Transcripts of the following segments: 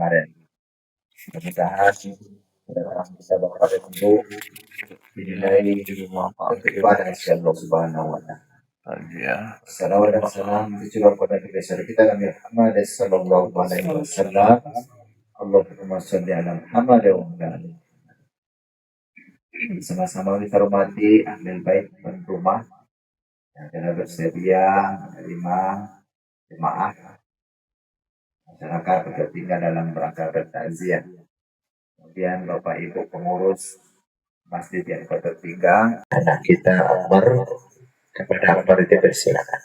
kemarin. Mudah-mudahan kita bisa bertemu dinilai kepada Allah Subhanahu wa Ta'ala. Salawat dan salam dijual pada besar kita Nabi Muhammad sallallahu alaihi wasallam. Allahumma shalli ala Muhammad wa ala ali. Sama-sama kita hormati ahli bait dan rumah yang telah bersedia menerima jemaah masyarakat tertinggal dalam rangka bertakziah. Kemudian Bapak Ibu pengurus masjid yang tertinggal, anak kita Umar, kepada Umar dipersilakan.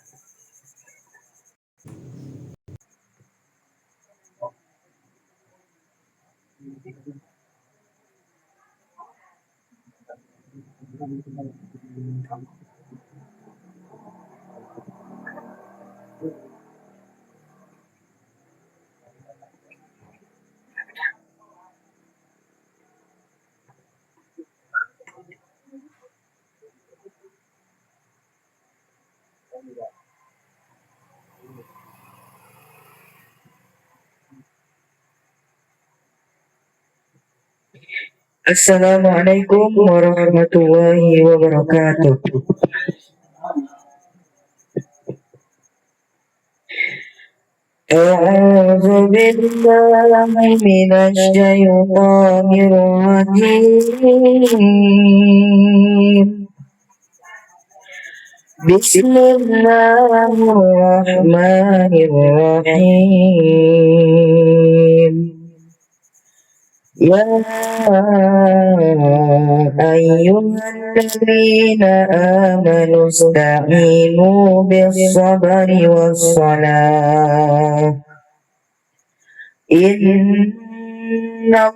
Assalamualaikum warahmatullahi wabarakatuh. A'udzu billahi minasy syaithanir rajim. Bismillahirrahmanirrahim. Ya ayyuhalladzina amanu ista'inu bis-sabri was-salah. Innallaha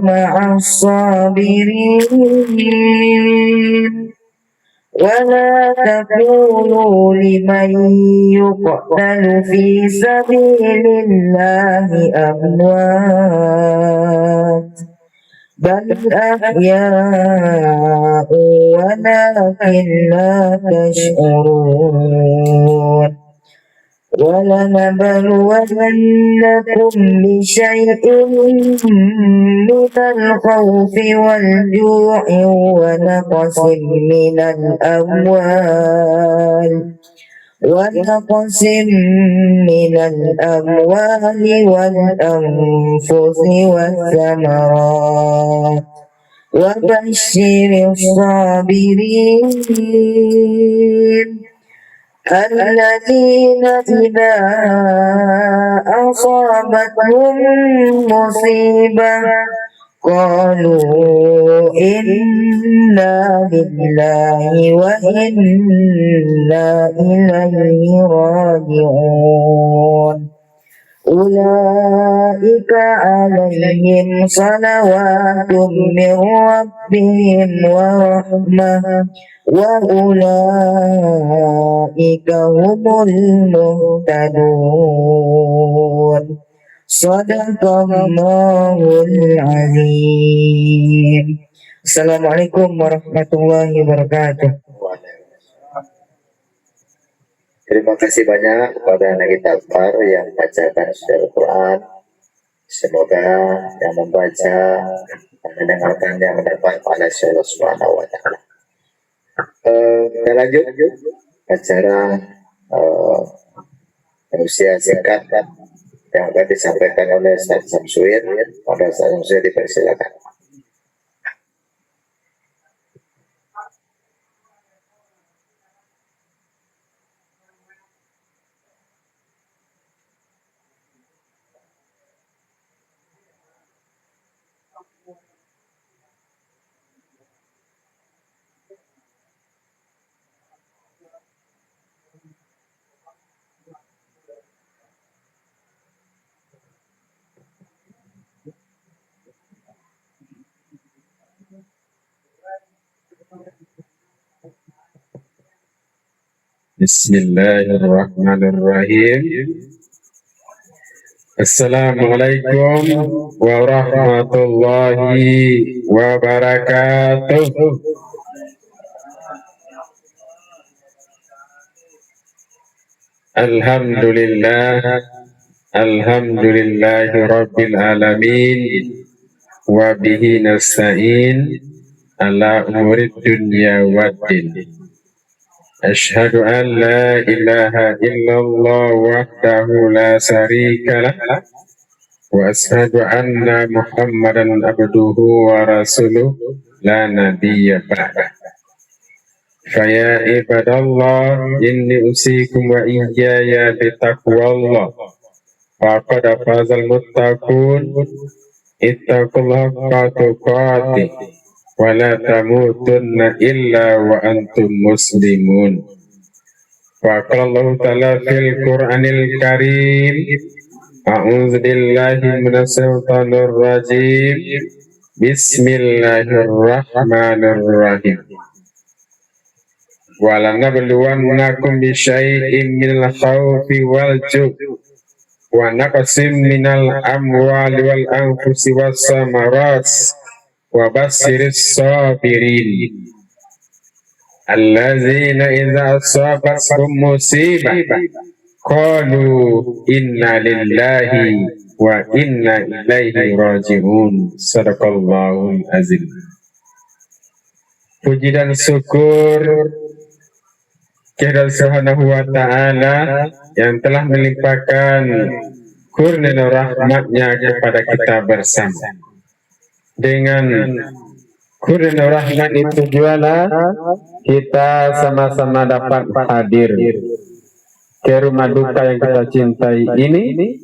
ma'as-sabirin. ولا تقولوا لمن يقتل في سبيل الله أموات بل أحياء ولكن لا تشعرون ولنبلونكم بشيء من الخوف والجوع ونقص من الأموال والأنفس والثمرات وبشر الصابرين الذين إذا أصابتهم مصيبة قالوا إنا لله وإنا إليه راجعون أولئك عليهم صلوات من ربهم ورحمة وأولئك هم المهتدون صدق الله العظيم. Assalamualaikum warahmatullahi wabarakatuh. Terima kasih banyak kepada anak kita Akbar yang bacakan Al-Quran. Semoga yang membaca dan mendengarkannya mendapat pahala Allah Subhanahu wa Ta'ala. Kita lanjut acara usia singkat yang akan disampaikan oleh Ustaz Samsuir. Pada Ustaz Samsuir dipersilakan. Bismillahirrahmanirrahim. Assalamualaikum warahmatullahi wabarakatuh. Alhamdulillah Alhamdulillahi Rabbil Alamin. Wa bihi nasta'in ala umuri dunya waddin. Ashhadu an la ilaha illallah wahdahu la syarika lah. Wa ashhadu anna Muhammadan abduhu wa rasuluh la nabiyya ba'dah. Faya ibadallah inni usikum wa iyaya bitaqwallah. Faqad fazal muttaqun. Ittaqullaha haqqa tuqatih wa la tamutunna illa wa antum muslimun. Faqala Allah ta'ala fil Qur'anil Karim. A'udzu billahi minasy syaithanir rajim. Bismillahirrahmanirrahim. Walanabluwannakum bisyai'in minal khawfi wal ju' wa naqsim minal amwali wal anfusi was samarat wa bassiris sabirin allazina idza asabathum musibah qalu inna lillahi wa inna ilaihi raji'un. Sadaqallahul azim. Puji dan syukur kepada Subhanahu wa ta'ala yang telah melimpahkan kurnia rahmatnya kepada kita bersama. Dengan kurnia rahmat itu jualah kita sama-sama dapat hadir ke rumah duka yang kita cintai ini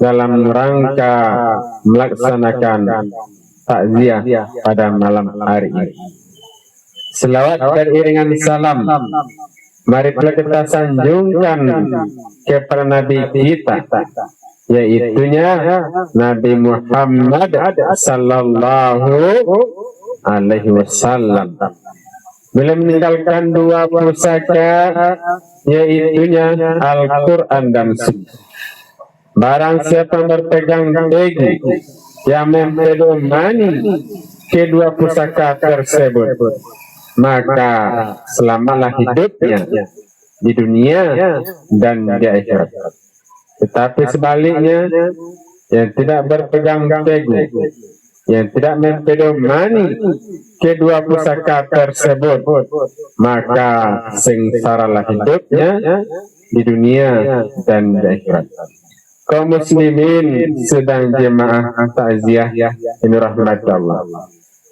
dalam rangka melaksanakan takziah pada malam hari ini. Selawat beriringan salam marilah kita sanjungkan kepada Nabi kita, yaitunya Nabi Muhammad sallallahu alaihi wasallam. Beliau meninggalkan dua pusaka, yaitunya Al-Quran dan Sunnah. Barang siapa berpegang teguh yang mempedomani kedua pusaka tersebut, maka selamalah hidupnya di dunia dan di akhirat. Tetapi sebaliknya, yang tidak berpegang teguh, yang tidak mempedomani kedua pusaka tersebut, maka sengsaralah hidupnya di dunia dan di akhirat. Kaum muslimin sedang jemaah takziah ini rahmat Allah.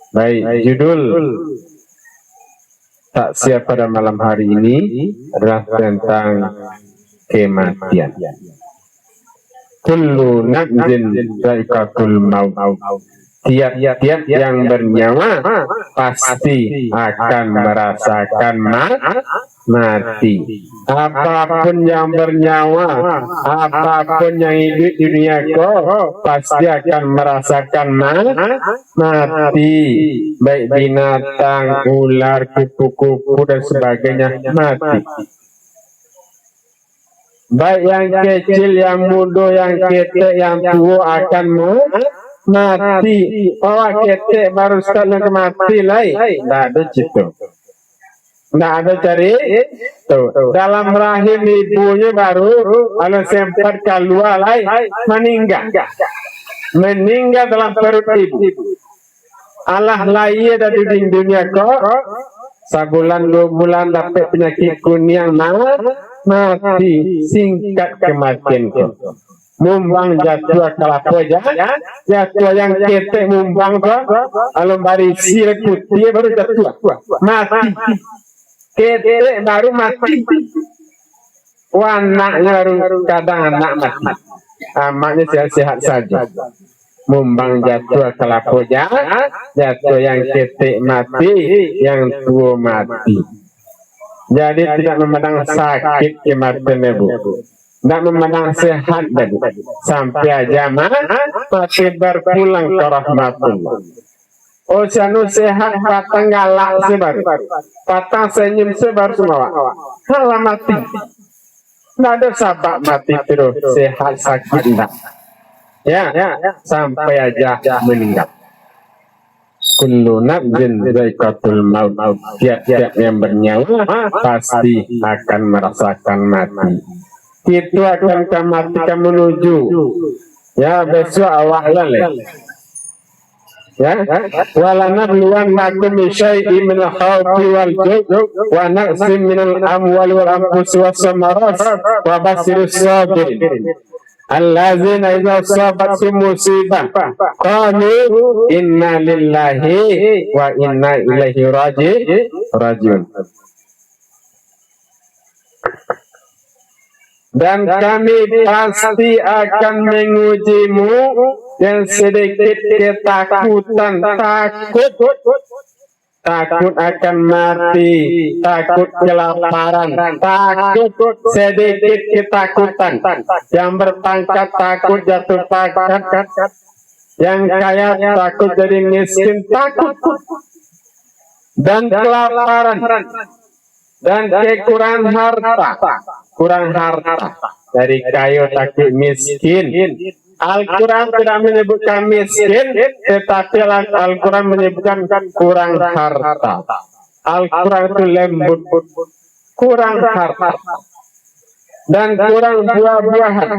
Baik, judul takziah pada malam hari ini adalah tentang kematian. Kullu nafsin dha'iqatul maut. Tiap-tiap yang bernyawa pasti akan merasakan mati. Apapun yang bernyawa, apapun yang hidup di dunia pasti akan merasakan mati. Baik binatang, ular, kupu-kupu dan sebagainya mati. Baik yang kecil, yang muda, yang ketek, yang tua akan mati. Oh, ketek baru sekali mati lagi. Tidak ada situ. Tidak ada cari. Tuh. Dalam rahim ibunya baru kalau sempat keluar lagi meninggal. Meninggal dalam perut ibu. Allah lahir dari dunia kok. Sebulan 2 bulan dapat penyakit kuning mati. Singkat kematian kok. Mumbang jatuh kelapa jatuh yang ketek mumbang kok. Kalau barisi putih baru jatuh mati. Ketek baru mati. Anaknya baru kadang anak mati. Amaknya sehat-sehat saja. Mumbang jatuh kelapa jatuh yang ketek mati, yang tua mati. Jadi tidak memandang sakit kematian ibu. Tidak memandang sehat tadi. Sampai aja mati berpulang ke rahmatullah. Oh, sanu sehat patang galak sebar. Patang senyum sebar semua. Halah mati. Tidak ada sabak mati terus. Sehat sakit tidak. Ya, sampai aja meninggal. Kullu nafsin dha'iqatul maut. Tiap-tiap yang bernyawa pasti akan merasakan mati. Itu akan matikan menuju. Ya, besok awak lalai. Ya, walanabluwan nakum bisyai'in min al-khawfi wal ju' wa naqsim min al-amwali wal anfusi was samarat wa basirus sabirin allazina idza asabathum musibah qalu inna lillahi wa inna ilaihi raji'un. Dan kami pasti akan mengujimu yang sedikit ketakutan, takut akan mati, takut kelaparan, takut sedikit ketakutan, yang berpangkat takut jatuh pangkat, yang kaya takut jadi miskin, takut, dan kelaparan, dan kekurangan harta, kurang harta, dari kayu takut miskin. Al-Quran tidak menyebutkan miskin, tetapi Al-Quran menyebutkan kurang harta. Al-Quran itu lembut, kurang harta, dan kurang buah-buahan.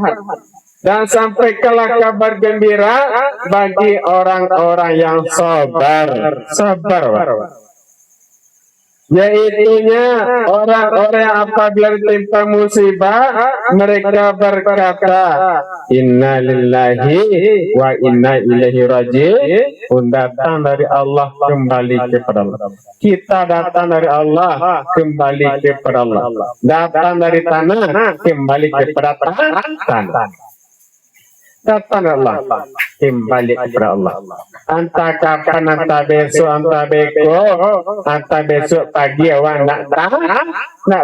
Dan sampaikanlah kabar gembira bagi orang-orang yang sabar. Yaitunya orang-orang yang apabila ditimpa musibah mereka berkata inna lillahi wa inna ilaihi raji'un. Datang dari Allah kembali kepada Allah. Kita datang dari Allah kembali kepada Allah. Datang dari tanah kembali kepada tanah. Datang Allah kembali kepada Allah. Entah kapan, entah besok, entah beko, entah besok pagi awak nak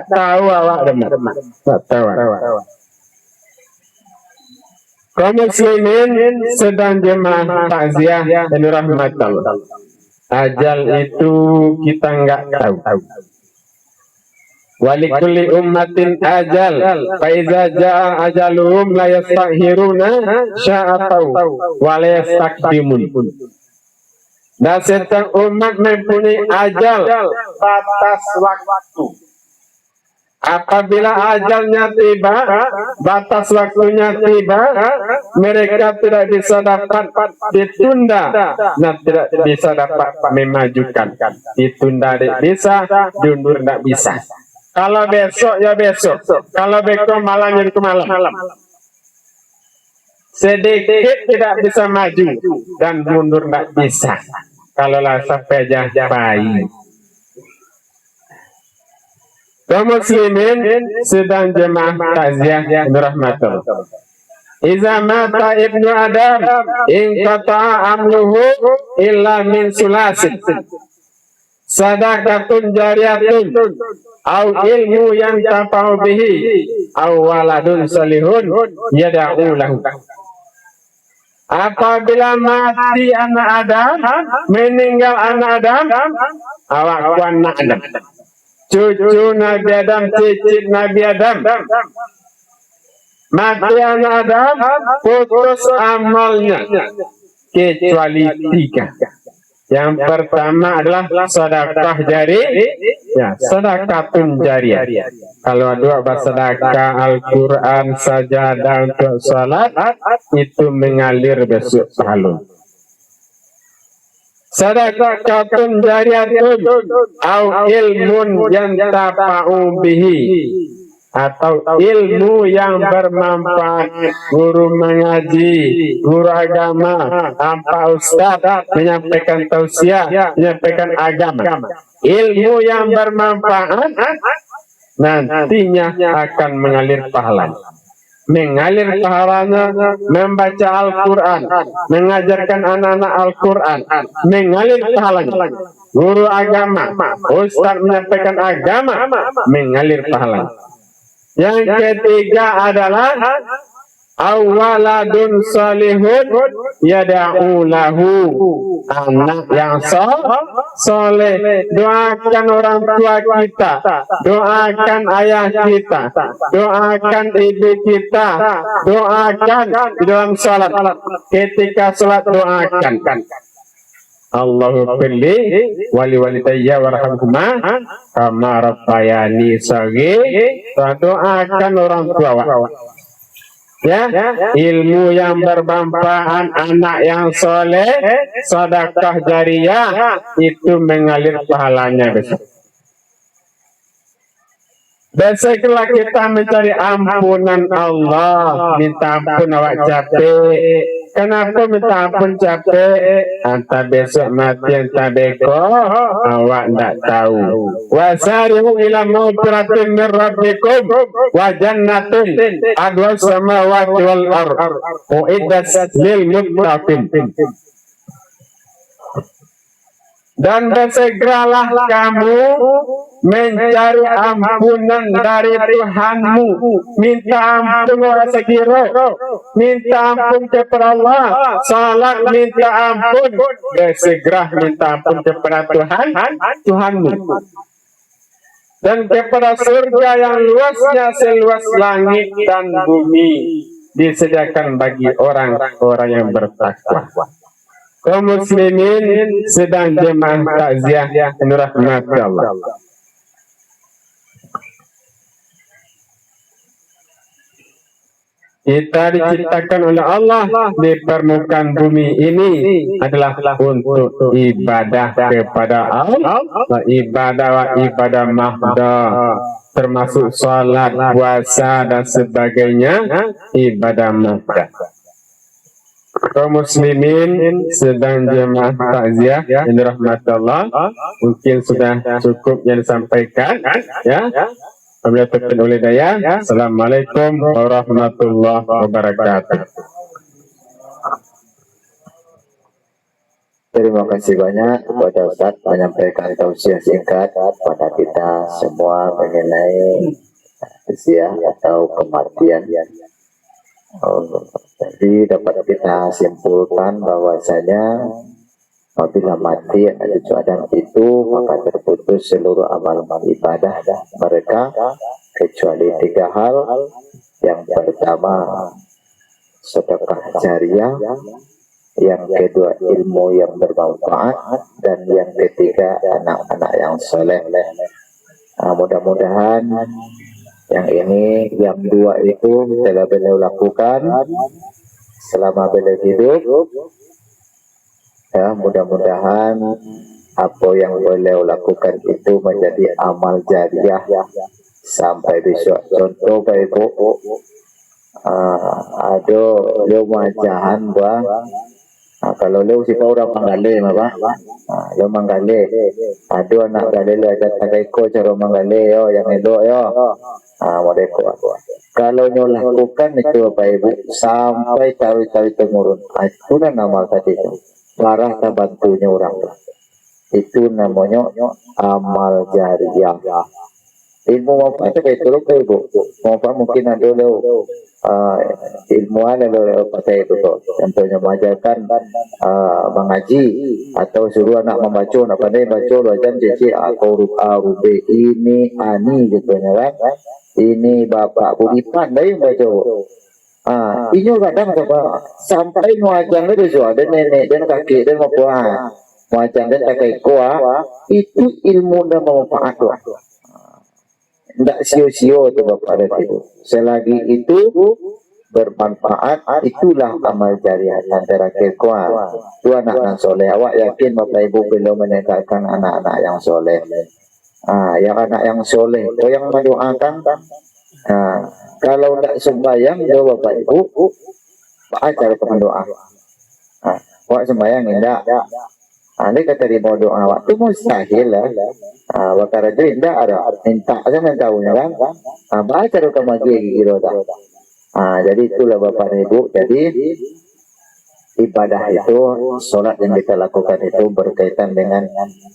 tahu awak demak, nak tahu. Kaum muslimin sedang jemaah takziah dan rahmat Allah. Ajal itu kita enggak tahu. Walikulli ummatin ajal, fa iza jaa ajaluhum la yastakhiruna sya'atau wa la yastaqdimun. Dan setiap umat mempunyai ajal, batas waktu. Apabila ajalnya tiba, batas waktunya tiba, mereka tidak bisa dapat ditunda, dan tidak bisa dapat memajukan. Ditunda tidak bisa, diundur tidak bisa. Kalau besok ya besok, kalau besok malam jadi malam. Sedikit tidak bisa maju dan mundur tidak bisa. Kalau lah sampai bayi. Kaum muslimin sedang jemaah takziah rahmatullah. Iza mata ibnu Adam in qata'a amluhu illa min sulasin. Sadaqatun jariyatun au ilmu yang tafa'u bihi au waladun salihun yada'u lahu. Apabila mati anak Adam, meninggal anak Adam, awak anak Adam, cucu Nabi Adam, cicit Nabi Adam, mati anak Adam, putus amalnya kecuali 3. Yang pertama adalah sedekah jari, ya, sedekatun jariyah. Kalau dua bersedekah Al-Quran sajadah untuk salat, itu mengalir besok pahala. Sedekatun jariyatun au ilmun yang tafa'u bihi, atau ilmu yang bermanfaat, guru mengaji, guru agama, apa ustaz menyampaikan tausiah, menyampaikan agama, ilmu yang bermanfaat nantinya akan mengalir pahala. Mengalir pahalanya membaca Al-Quran, mengajarkan anak-anak Al-Quran, mengalir pahalanya. Guru agama, ustaz menyampaikan agama, mengalir pahalanya. Yang ketiga adalah awaladun salihun yada'u lahu, anak yang soleh. Doakan orang tua kita, doakan ayah kita, doakan ibu kita, doakan di dalam salat. Ketika salat doakan. Allahu firli wali walidayya warhamhuma kama rabbayani shaghira. Doakan orang tua, ya, ilmu yang bermanfaat, anak yang soleh, sedekah jariyah, itu mengalir pahalanya besok. Besoklah kita mencari ampunan Allah, minta ampun awak capek. Kenapa minta ampun capek? Entah besok mati, entah beko, awak tak tahu. Wasari'u ila maghfiratin min rabbikum wa jannatin arduha samawati wal ard uiddat lil muttaqin. Dan bersegeralah kamu mencari ampunan dari Tuhanmu, minta ampun orang segera, minta ampun kepada Allah, salat minta ampun, bersegera minta ampun kepada Tuhanmu, dan kepada surga yang luasnya seluas langit dan bumi disediakan bagi orang-orang yang bertakwa. Kaum muslimin sedang jemaah takziah rahmat Allah. Kita diciptakan oleh Allah di permukaan bumi ini adalah untuk ibadah kepada Allah, ibadah mahda, termasuk salat, puasa dan sebagainya, ibadah mahda. Kaum muslimin sedang jemaah takziah yang dirahmati Allah, mungkin sudah cukup yang disampaikan, ya. Wabillahi taufiq wal hidayah. Assalamualaikum warahmatullahi wabarakatuh. Terima kasih banyak kepada Ustaz menyampaikan tausiah singkat pada kita semua mengenai usia atau kematian. Jadi dapat kita simpulkan bahwasanya apabila mati ada keadaan itu, maka terputus seluruh amal ibadah mereka kecuali 3 hal. Yang pertama sedekah jariyah, yang kedua ilmu yang bermanfaat, dan yang ketiga anak-anak yang soleh. Mudah-mudahan yang ini, yang 2 itu telah beliau lakukan selama beliau hidup. Ya, mudah-mudahan apa yang beliau lakukan itu menjadi amal jariyah sampai besok. Contoh Pak Ibu, ada leu majahan bang. Kalau leu sih orang manggale apa? Leu manggale. Ada anak gale leu aja takaiko cara manggale yo yang elok yo. Mereka. Kalau nyo lakukan itu Bapak Ibu sampai tahu-tahu temurun, itu nama tadi itu. Parah bantunya orang. Itu namanya amal jariyah. Ilmu manfaat kayak itu loh Ibu. Manfaat mungkin ada lo ilmuwan lo pakai itu tuh. Contohnya mengajarkan mengaji atau suruh anak membaca, apa nih baca lo jam cici huruf A, huruf B, ini, ani gitu kan. Ini bapak budipan dari baca. Ini kadang sampai muajang itu ada nenek dan kakek dan bapak muajang dan kakek kuah itu ilmu dan manfaat tuh. Tidak sio-sio itu bapak dan ibu. Selagi itu bermanfaat, itulah amal jariah antara kekuah. Itu anak yang soleh. Awak yakin bapak ibu belum meninggalkan anak-anak yang soleh. Yang anak yang soleh, itu yang mendoakan. Kalau tidak sembahyang, ya bapak ibu, cara berdoa. Awak sembahyang tidak. Ini kata terima doa awak itu mustahil lah. Bakar aja tidak ada. Minta aja tahunya kan. Baca doa magi gitu dah. Jadi itulah bapak dan ibu. Jadi ibadah itu, sholat yang kita lakukan itu berkaitan dengan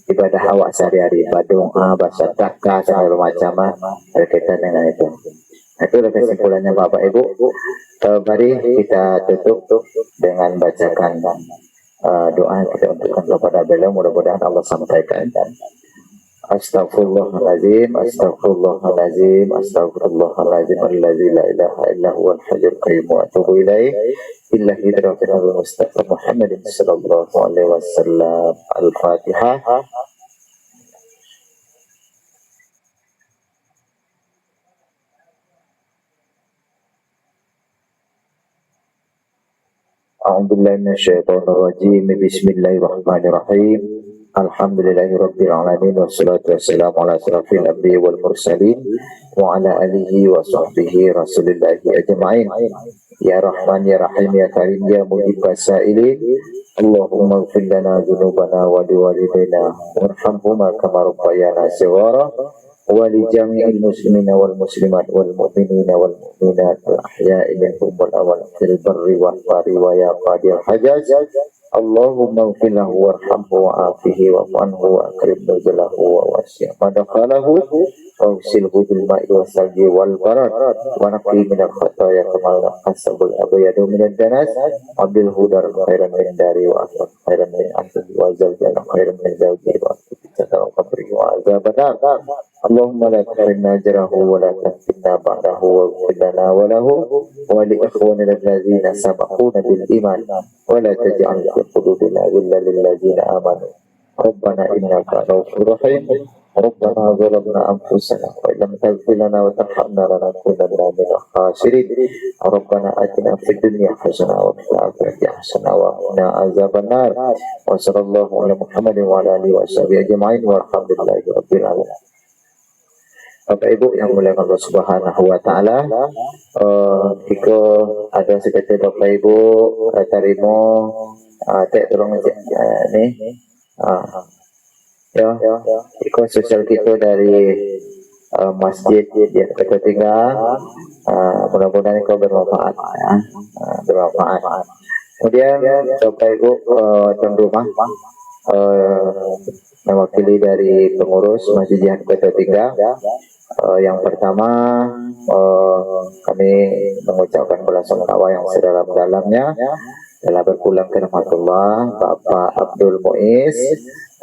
ibadah awak sehari-hari, berdoa, bersedekah, segala macam berkaitan dengan itu. Itulah kesimpulannya bapak ibu. Mari kita tutup dengan bacakan doa yang kita untukkan kepada beliau. Mudah-mudahan Allah sampaikan. Astaghfirullahaladzim, astaghfirullahaladzim, astaghfirullahaladzim, alladzi la ilaha illa huwal hayyul qayyum wa atubu ilaih. Illa hidratil Mustafa Muhammadin sallallahu alaihi wasallam. Al-Fatihah. A'udzubillahi minasyaitonir rajim. Bismillahirrahmanirrahim. Alhamdulillahirabbil alamin wassalatu wassalamu ala asrofil anbiya'i wal mursalin wa ala alihi wa sahbihi rasulillahi ajma'in. Ya Rahman ya Rahim ya Karim ya Mujibas sa'ilin. Allahumma ighfir lana dzunubana wa liwalidayna warhamhuma kama rabbayana shighara wa li jami'il muslimina wal muslimat wal mu'minina wal mu'minat al ahya'i minhum wal amwat fil barri wal bahri wa ya qadil hajaz. Allahumma ighfir lahu warhamhu wa afihi wa anhu wa akrim nuzulahu wa wasi' madkhalahu wa usilhu bil ma'i wa salji wal barad wa naqi min al khataya kama naqasabul abyadu min ad danas abdul hudar khairan min dari wa akhir khairan min akhir wa zawjan khairan min zawji wa akhir qabri wa azaban. Allahumma la tahrimna ajrahu wa la taftinna ba'dahu wa ighfir lana wa lahu wa li ikhwanina alladzina sabaquna bil iman wa la taj'al fi qulubina ghillan lil ladzina amanu rabbana innaka ra'ufur rahim. Rabbana zalamna anfusana wa illam taghfir lana wa tarhamna lanakunanna minal khasirin. Rabbana atina fid dunya hasanah wa fil akhirati hasanah wa qina azabannar. Wa sallallahu ala Muhammadin wa ala alihi wa sahbihi ajma'in walhamdulillahi rabbil alamin. Bapak Ibu yang mulia Allah Subhanahu wa taala, jika ada sekitar Bapak Ibu tarimo tek tolong ni ya ikut sosial kita dari masjid yang kita tinggal, mudah-mudahan kau bermanfaat ya, bermanfaat. Kemudian Bapak Ibu tuan rumah mewakili dari pengurus Masjid yang kita tinggal. Yang pertama kami mengucapkan belasungkawa yang sedalam-dalamnya telah berpulang ke rahmatullah Bapak Abdul Muiz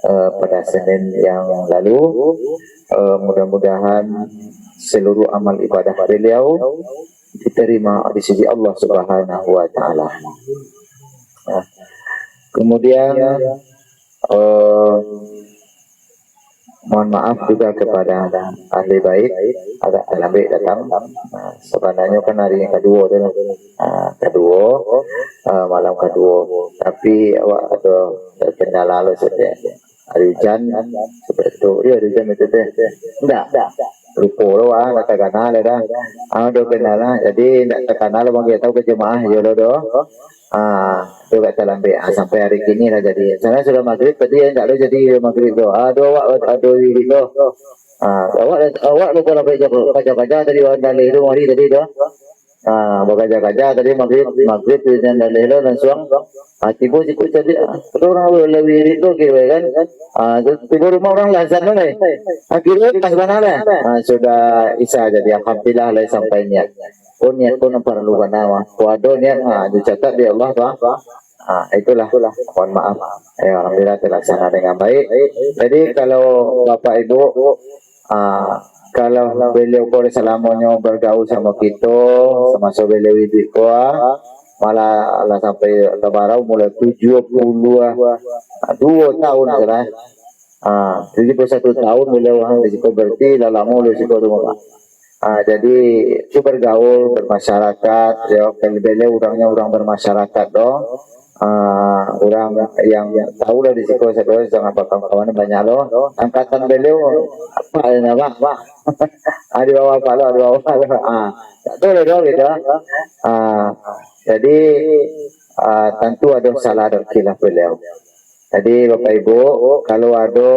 pada Senin yang lalu. Mudah-mudahan seluruh amal ibadah beliau diterima di sisi Allah Subhanahu wa taala. Kemudian mohon maaf juga kepada ahli baik, agak terlambat datang. Sebenarnya kan hari yang kedua tu, malam kedua. Tapi awak ada terkendala lah saja. Hari hujan seperti itu. Ya hari hujan itu teh. Enggak. Lupa lah, nak terkenal dah. Ada kendala. Jadi nak terkenal bang kita tahu ke jemaah je doh. Tu kat terlambat sampai hari kini lah jadi. Sana sudah maghrib tadi tak ada jadi maghrib tu. Awak ada wirid tu. Awak lupa sampai kaca-kaca tadi orang dalih tu mari tadi tu. Berkaca-kaca tadi maghrib tu dan dalih tu langsung. Tiba tadi orang wirid tu kira kan. Tiba rumah orang lazan tu ni. Akhirnya pas mana lah. Sudah Isya jadi alhamdulillah lah sampai niat. Niat pun perlukan nama. Waduh niat dicatat di Allah tu. Itulah mohon maaf. Alhamdulillah terlaksana dengan baik. Jadi kalau Bapak Ibu kalau beliau boleh selamanya bergaul sama kita, sama beliau hidup malah Allah sampai lebaran mulai 70 2 tahun sudah. 71 tahun beliau risiko berarti dalam mulut risiko tu. Jadi itu bergaul bermasyarakat ya, beliau orangnya orang bermasyarakat dong. Orang yang tahu lah risiko saya jangan kawan-kawan banyak loh. Angkatan beliau apa nama Pak? Di bawah Pak lo, di bawah Pak lo. Tak tahu lah gitu. Jadi tentu ada salah dan khilaf beliau. Jadi Bapak Ibu kalau ada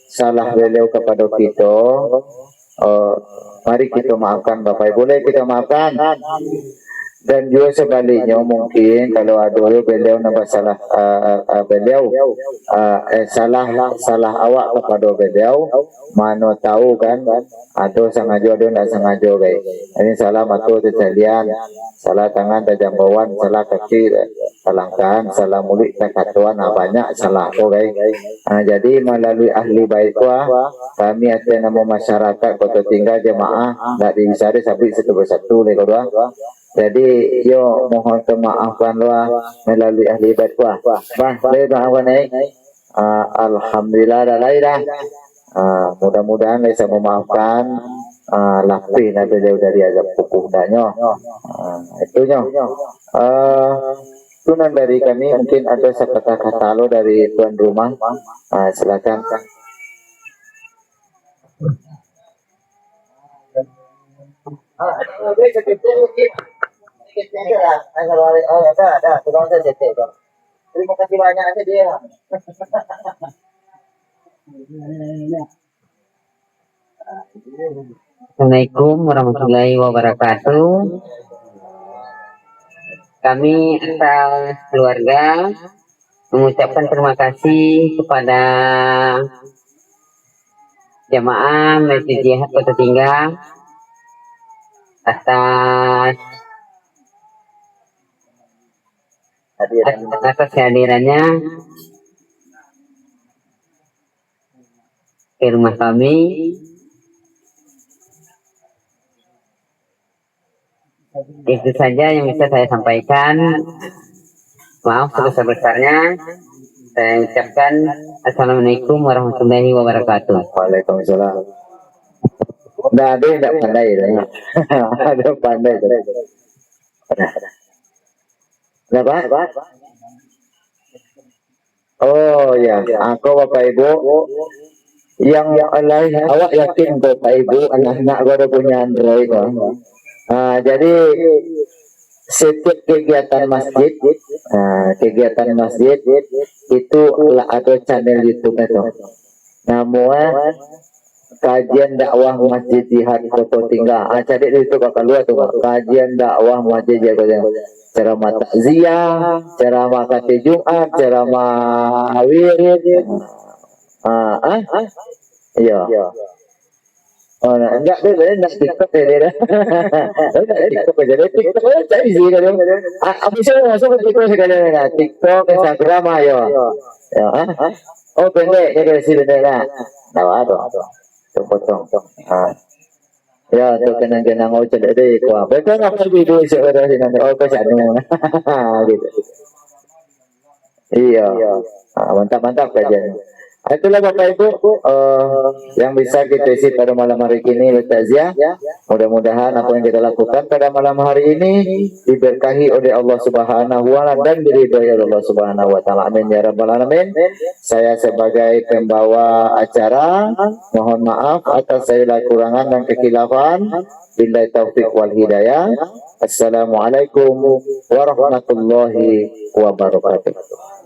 salah beliau kepada kita, mari kita maafkan Bapak Ibu. Boleh kita maafkan. Dan juga sebaliknya mungkin kalau ada beliau nampak salah beliau salah awak kepada beliau, mana tahu kan ada sengaja ada tidak sengaja guys. Ini salah mata terjadian, salah tangan tajam bawaan, salah kaki salah tangan, salah mulut kekatuan, banyak salah tu guys. Jadi melalui ahli baik kami atas nama masyarakat Kota Tinggal jemaah dari Bisari sampai satu persatu lekor. Jadi yo mohon kemaafan melalui ahli baik maafkan alhamdulillah dah. Mudah-mudahan bisa memaafkan lapih nanti dari azab pukul danyo. Itunya. Tunan dari kami mungkin ada kata-kata lo dari tuan rumah. Silakan. Terima kasih banyak aja dia. Assalamualaikum warahmatullahi wabarakatuh. Kami asal keluarga mengucapkan terima kasih kepada jamaah Masjid Jihad Kota Tinggal atas kehadirannya ke rumah kami. Itu saja yang bisa saya sampaikan. Maaf sebesar-besarnya. Saya ucapkan Assalamualaikum warahmatullahi wabarakatuh. Waalaikumsalam. Nah, dia tidak pandai. Ada pandai. Kenapa? Oh ya, aku Bapak Ibu yang awak yakin Bapak Ibu anak-anak gua udah punya Android jadi setiap kegiatan masjid itu ada channel YouTube itu. Namun kajian dakwah Masjid Jihad Kota Tinggal. Cari di YouTube bakal luar tuh kajian dakwah Masjid Jihad Kota Tinggal. Ceramah takziah, ceramah kati Jumat, ceramah wirid. Iya. Oh, enggak TikTok dia. Enggak TikTok aja. TikTok aja cari sih kan. Apa sih masuk ke TikTok sekalian kan? TikTok, Instagram ayo. Ya, oh pendek jadi sih pendek kan. Nah, ada. Potong. Ya, tu kenang-kenang mau cedek deh ku. Betul apa video sekarang sih nanti ke sana. Gitu. Iya. Mantap kajian. Itulah Bapak Ibu yang bisa kita isi pada malam hari ini bertakziah. Mudah-mudahan apa yang kita lakukan pada malam hari ini diberkahi oleh Allah Subhanahu wa taala dan diridhoi oleh Allah Subhanahu wa taala. Amin ya rabbal alamin. Saya sebagai pembawa acara mohon maaf atas segala kurangan dan kekhilafan. Billahi taufik wal hidayah. Assalamualaikum warahmatullahi wabarakatuh.